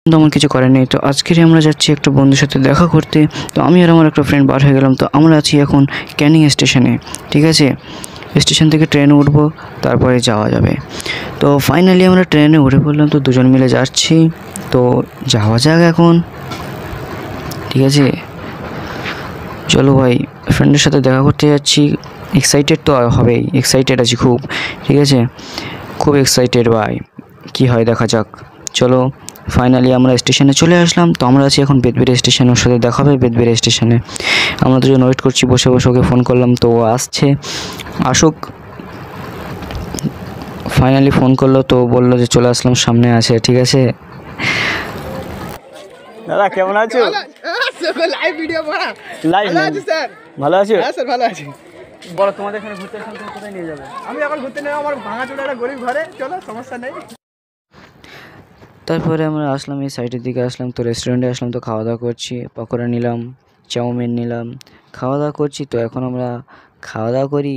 তেমন কিছু করার নেই। তো আজকেরই আমরা যাচ্ছি একটা বন্ধুর সাথে দেখা করতে। তো আমি আর আমার একটা ফ্রেন্ড বার হয়ে গেলাম। তো আমরা আছি এখন ক্যানিং স্টেশনে, ঠিক আছে। স্টেশন থেকে ট্রেনে উঠবো, তারপরে যাওয়া যাবে। তো ফাইনালি আমরা ট্রেনে উঠে পড়লাম। তো দুজন মিলে যাচ্ছি। তো যাওয়া যাক এখন, ঠিক আছে। চলো ভাই, ফ্রেন্ডের সাথে দেখা করতে যাচ্ছি। এক্সাইটেড তো হবেই, এক্সাইটেড আছি খুব, ঠিক আছে। খুব এক্সাইটেড ভাই, কী হয় দেখা যাক। চলো, ফাইনালি আমরা স্টেশনে চলে আসলাম। তো আমরা আছি এখন বেদবেড়িয়া স্টেশনে, ওর সাথে দেখা হবে বেদবেড়িয়া স্টেশনে। আমরা দুজন ওয়েট করছি বসে বসে, ওকে ফোন করলাম তো ও আসছে, আসুক। ফাইনালি ফোন করলো, তো বললো যে চলে আসলাম, সামনে আছে, ঠিক আছে। দাদা কেমন আছো? লাইভ ভিডিও করা লাইভ ভালো আছি স্যার। ভালো আছো? হ্যাঁ স্যার ভালো আছি। বলো, তোমাদের এখানে ঘুরতে আসলাম, তুমি কোথায় নিয়ে যাবে? আমি এখন ঘুরতে নেই, আমার ভাঙাচোরা একটা গরিব ঘরে, চলো সমস্যা নেই। তারপরে আমরা আসলাম এই সাইডের দিকে, আসলাম তো রেস্টুরেন্টে আসলাম। তো খাওয়া দাওয়া করছি, পকোড়া নিলাম, চাউমিন নিলাম, খাওয়া দাওয়া করছি। তো এখন আমরা খাওয়া দাওয়া করি।